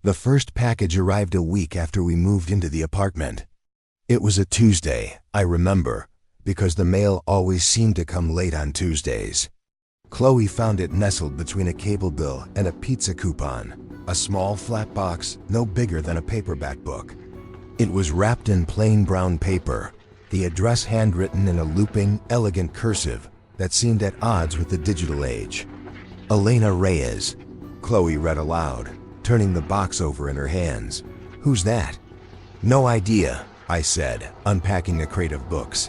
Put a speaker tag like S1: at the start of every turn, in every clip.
S1: The first package arrived a week after we moved into the apartment. It was a Tuesday, I remember, because the mail always seemed to come late on Tuesdays. Chloe found it nestled between a cable bill and a pizza coupon, a small flat box no bigger than a paperback book. It was wrapped in plain brown paper, the address handwritten in a looping, elegant cursive that seemed at odds with the digital age. Elena Reyes, Chloe read aloud, turning the box over in her hands. "Who's that?" "No idea," I said, unpacking a crate of books.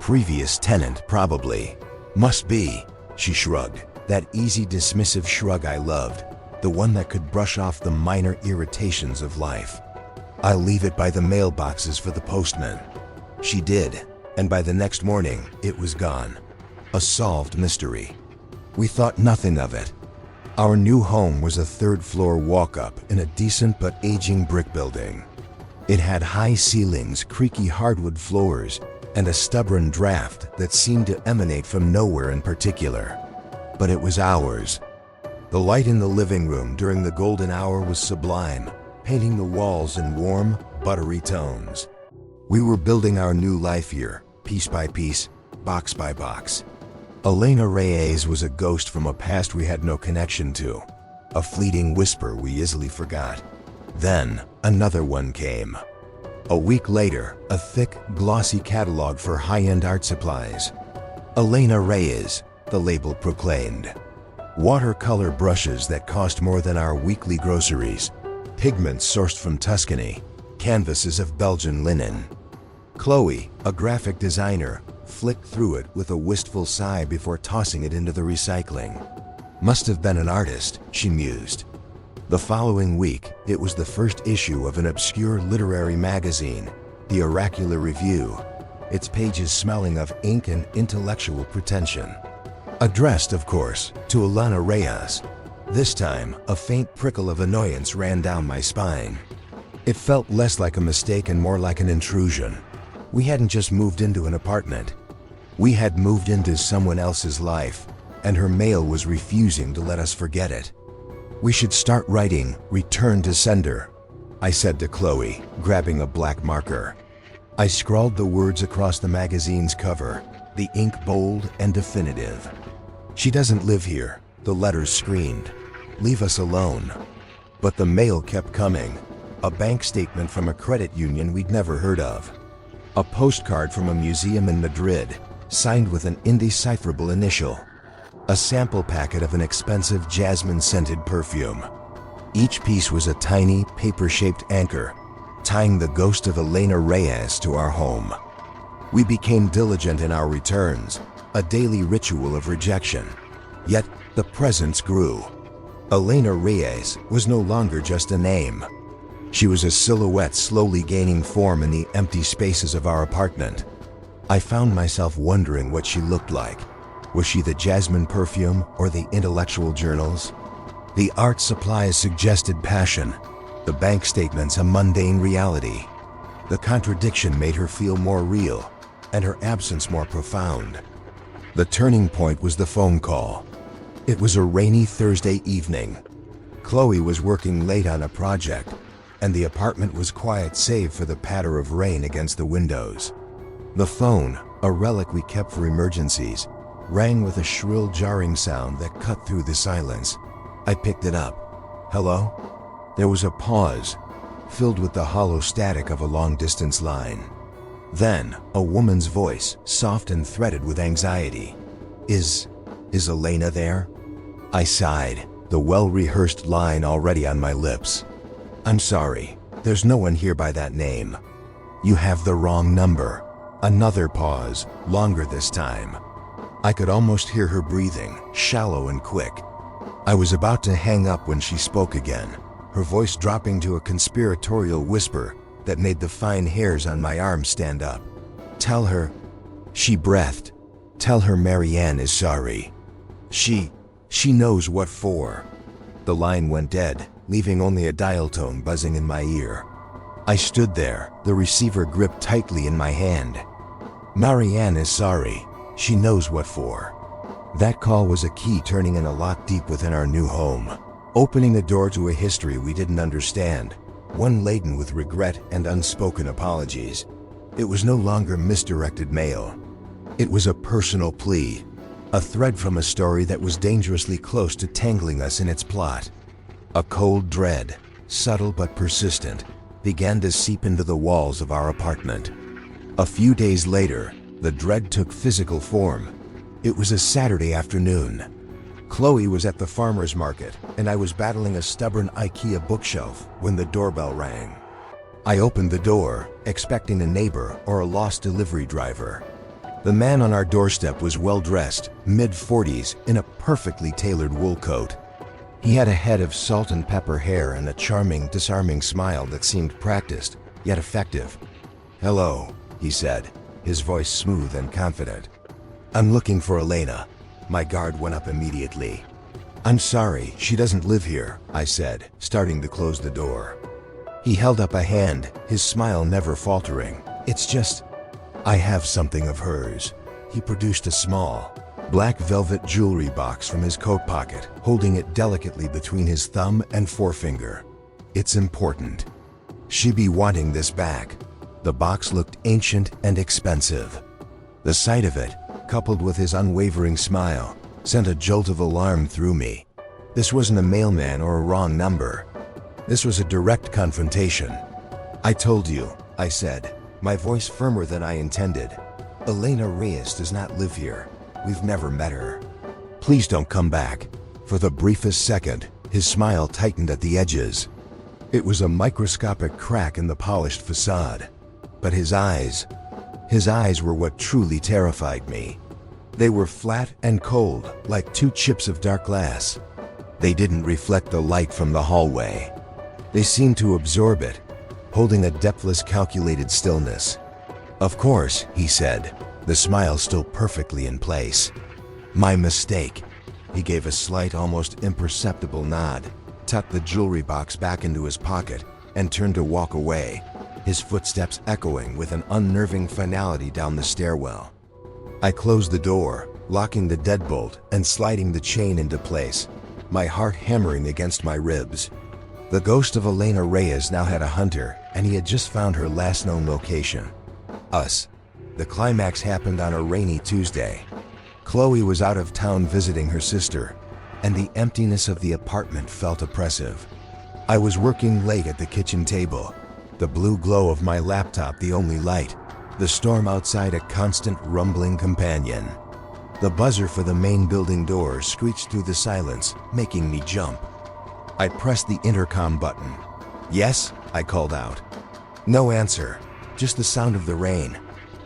S1: "Previous tenant, probably. Must be," she shrugged, that easy dismissive shrug I loved, the one that could brush off the minor irritations of life. "I'll leave it by the mailboxes for the postman." She did, and by the next morning, it was gone. A solved mystery. We thought nothing of it. Our new home was a third-floor walk-up in a decent but aging brick building. It had high ceilings, creaky hardwood floors, and a stubborn draft that seemed to emanate from nowhere in particular. But it was ours. The light in the living room during the golden hour was sublime, painting the walls in warm, buttery tones. We were building our new life here, piece by piece, box by box. Elena Reyes was a ghost from a past we had no connection to, a fleeting whisper we easily forgot. Then, another one came. A week later, a thick, glossy catalog for high-end art supplies. Elena Reyes, the label proclaimed. Watercolor brushes that cost more than our weekly groceries, pigments sourced from Tuscany, canvases of Belgian linen. Chloe, a graphic designer, flicked through it with a wistful sigh before tossing it into the recycling. Must have been an artist, she mused. The following week, it was the first issue of an obscure literary magazine, the Oracular Review, its pages smelling of ink and intellectual pretension. Addressed, of course, to Elena Reyes. This time, a faint prickle of annoyance ran down my spine. It felt less like a mistake and more like an intrusion. We hadn't just moved into an apartment. We had moved into someone else's life, and her mail was refusing to let us forget it. "We should start writing, return to sender," I said to Chloe, grabbing a black marker. I scrawled the words across the magazine's cover, the ink bold and definitive. "She doesn't live here," the letters screamed. "Leave us alone." But the mail kept coming. A bank statement from a credit union we'd never heard of. A postcard from a museum in Madrid, signed with an indecipherable initial. A sample packet of an expensive jasmine-scented perfume. Each piece was a tiny, paper-shaped anchor, tying the ghost of Elena Reyes to our home. We became diligent in our returns, a daily ritual of rejection. Yet, the presence grew. Elena Reyes was no longer just a name. She was a silhouette slowly gaining form in the empty spaces of our apartment. I found myself wondering what she looked like. Was she the jasmine perfume or the intellectual journals? The art supplies suggested passion, the bank statements a mundane reality. The contradiction made her feel more real, and her absence more profound. The turning point was the phone call. It was a rainy Thursday evening. Chloe was working late on a project, and the apartment was quiet save for the patter of rain against the windows. The phone, a relic we kept for emergencies, rang with a shrill, jarring sound that cut through the silence. I picked it up. "Hello?" There was a pause, filled with the hollow static of a long-distance line. Then, a woman's voice, soft and threaded with anxiety. Is Elena there?" I sighed, the well-rehearsed line already on my lips. "I'm sorry, there's no one here by that name. You have the wrong number." Another pause, longer this time. I could almost hear her breathing, shallow and quick. I was about to hang up when she spoke again, her voice dropping to a conspiratorial whisper that made the fine hairs on my arm stand up. "Tell her," she breathed, "tell her Marianne is sorry. She knows what for." The line went dead, leaving only a dial tone buzzing in my ear. I stood there, the receiver gripped tightly in my hand. Marianne is sorry. She knows what for. That call was a key turning in a lock deep within our new home. opening the door to a history we didn't understand, one laden with regret and unspoken apologies. It was no longer misdirected mail. It was a personal plea, a thread from a story that was dangerously close to tangling us in its plot. A cold dread, subtle but persistent, began to seep into the walls of our apartment. A few days later, the dread took physical form. It was a Saturday afternoon. Chloe was at the farmer's market, and I was battling a stubborn IKEA bookshelf when the doorbell rang. I opened the door, expecting a neighbor or a lost delivery driver. The man on our doorstep was well-dressed, mid-40s, in a perfectly tailored wool coat. He had a head of salt and pepper hair and a charming, disarming smile that seemed practiced, yet effective. "Hello," he said, his voice smooth and confident. "I'm looking for Elena." My guard went up immediately. "I'm sorry, she doesn't live here," I said, starting to close the door. He held up a hand, his smile never faltering. "It's just, I have something of hers." He produced a small, black velvet jewelry box from his coat pocket, holding it delicately between his thumb and forefinger. "It's important. She'd be wanting this back." The box looked ancient and expensive. The sight of it, coupled with his unwavering smile, sent a jolt of alarm through me. This wasn't a mailman or a wrong number. This was a direct confrontation. "I told you," I said, my voice firmer than I intended. "Elena Reyes does not live here. We've never met her. Please don't come back." For the briefest second, his smile tightened at the edges. It was a microscopic crack in the polished facade. But his eyes were what truly terrified me. They were flat and cold, like two chips of dark glass. They didn't reflect the light from the hallway. They seemed to absorb it, holding a depthless, calculated stillness. "Of course," he said, the smile still perfectly in place. "My mistake." He gave a slight, almost imperceptible nod, tucked the jewelry box back into his pocket, and turned to walk away, his footsteps echoing with an unnerving finality down the stairwell. I closed the door, locking the deadbolt and sliding the chain into place, my heart hammering against my ribs. The ghost of Elena Reyes now had a hunter, and he had just found her last known location. Us. The climax happened on a rainy Tuesday. Chloe was out of town visiting her sister, and the emptiness of the apartment felt oppressive. I was working late at the kitchen table, the blue glow of my laptop the only light, the storm outside a constant rumbling companion. The buzzer for the main building door screeched through the silence, making me jump. I pressed the intercom button. "Yes?" I called out. No answer, just the sound of the rain,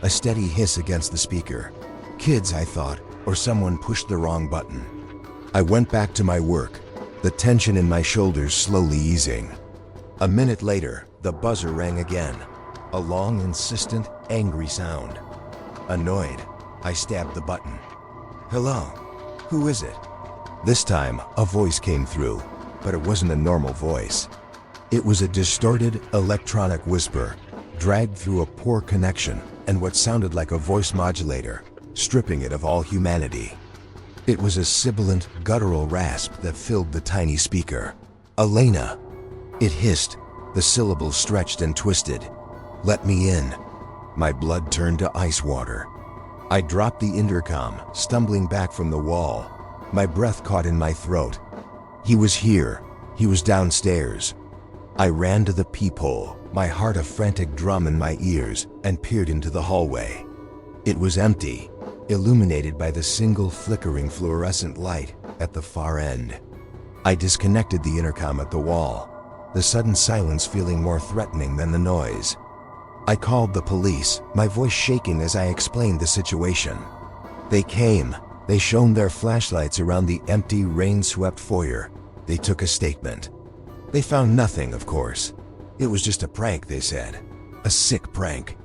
S1: a steady hiss against the speaker. Kids, I thought, or someone pushed the wrong button. I went back to my work, the tension in my shoulders slowly easing. A minute later, the buzzer rang again, a long, insistent, angry sound. Annoyed, I stabbed the button. "Hello? Who is it?" This time, a voice came through, but it wasn't a normal voice. It was a distorted, electronic whisper, dragged through a poor connection and what sounded like a voice modulator, stripping it of all humanity. It was a sibilant, guttural rasp that filled the tiny speaker. "Elena!" It hissed, the syllables stretched and twisted. "Let me in." My blood turned to ice water. I dropped the intercom, stumbling back from the wall, my breath caught in my throat. He was here. He was downstairs. I ran to the peephole, my heart a frantic drum in my ears, and peered into the hallway. It was empty, illuminated by the single flickering fluorescent light at the far end. I disconnected the intercom at the wall, the sudden silence feeling more threatening than the noise. I called the police, my voice shaking as I explained the situation. They came. They shone their flashlights around the empty, rain-swept foyer. They took a statement. They found nothing, of course. It was just a prank, they said. A sick prank.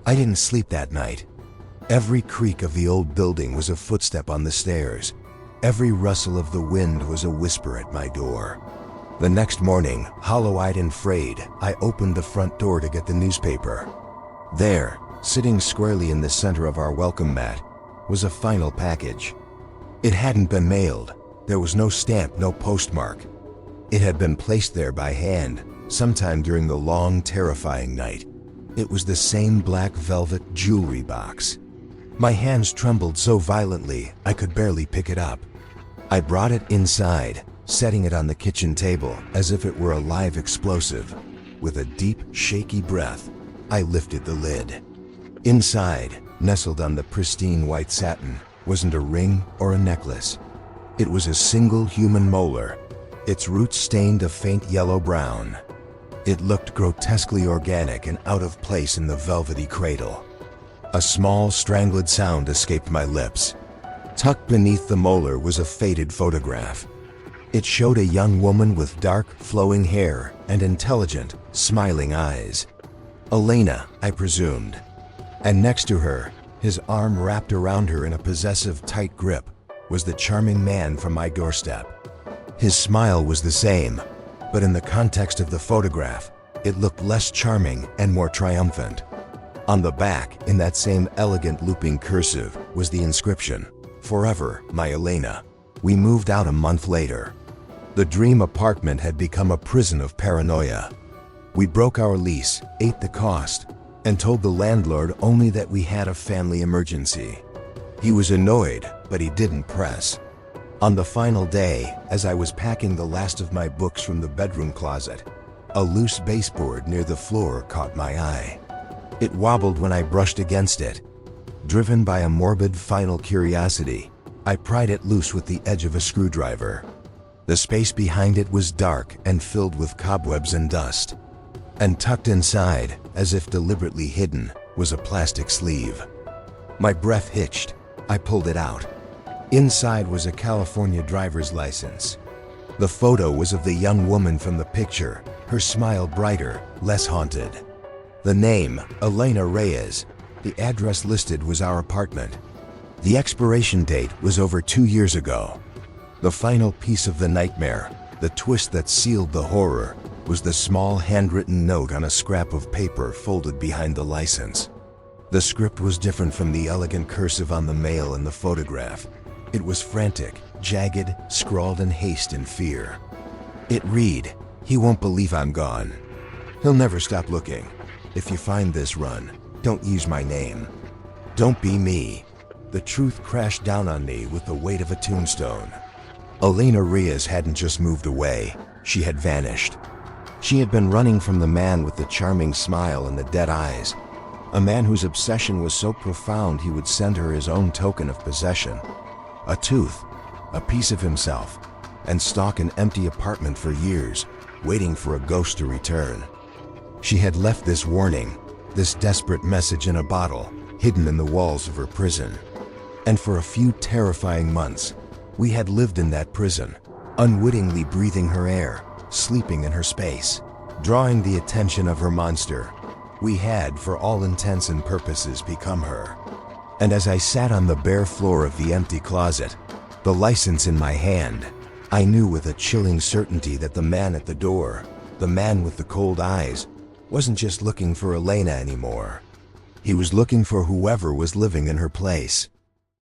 S1: I didn't sleep that night. Every creak of the old building was a footstep on the stairs. Every rustle of the wind was a whisper at my door. The next morning, hollow-eyed and frayed, I opened the front door to get the newspaper. There, sitting squarely in the center of our welcome mat, was a final package. It hadn't been mailed. There was no stamp, no postmark. It had been placed there by hand, sometime during the long, terrifying night. It was the same black velvet jewelry box. My hands trembled so violently I could barely pick it up. I brought it inside, setting it on the kitchen table as if it were a live explosive. With a deep, shaky breath, I lifted the lid. Inside, nestled on the pristine white satin, wasn't a ring or a necklace. It was a single human molar, its roots stained a faint yellow-brown. It looked grotesquely organic and out of place in the velvety cradle. A small, strangled sound escaped my lips. Tucked beneath the molar was a faded photograph. It showed a young woman with dark, flowing hair and intelligent, smiling eyes. Elena, I presumed. And next to her, his arm wrapped around her in a possessive, tight grip, was the charming man from my doorstep. His smile was the same, but in the context of the photograph, it looked less charming and more triumphant. On the back, in that same elegant looping cursive, was the inscription, "Forever, my Elena." We moved out a month later. The dream apartment had become a prison of paranoia. We broke our lease, ate the cost, and told the landlord only that we had a family emergency. He was annoyed, but he didn't press. On the final day, as I was packing the last of my books from the bedroom closet, a loose baseboard near the floor caught my eye. It wobbled when I brushed against it. Driven by a morbid final curiosity, I pried it loose with the edge of a screwdriver. The space behind it was dark and filled with cobwebs and dust. And tucked inside, as if deliberately hidden, was a plastic sleeve. My breath hitched. I pulled it out. Inside was a California driver's license. The photo was of the young woman from the picture, her smile brighter, less haunted. The name, Elena Reyes. The address listed was our apartment. The expiration date was over 2 years ago. The final piece of the nightmare, the twist that sealed the horror, was the small handwritten note on a scrap of paper folded behind the license. The script was different from the elegant cursive on the mail in the photograph. It was frantic, jagged, scrawled in haste and fear. It read, "He won't believe I'm gone. He'll never stop looking. If you find this, run. Don't use my name. Don't be me." The truth crashed down on me with the weight of a tombstone. Elena Reyes hadn't just moved away, she had vanished. She had been running from the man with the charming smile and the dead eyes, a man whose obsession was so profound he would send her his own token of possession, a tooth, a piece of himself, and stalk an empty apartment for years, waiting for a ghost to return. She had left this warning, this desperate message in a bottle, hidden in the walls of her prison. And for a few terrifying months, we had lived in that prison, unwittingly breathing her air, sleeping in her space, drawing the attention of her monster. We had, for all intents and purposes, become her. And as I sat on the bare floor of the empty closet, the license in my hand, I knew with a chilling certainty that the man at the door, the man with the cold eyes, wasn't just looking for Elena anymore. He was looking for whoever was living in her place.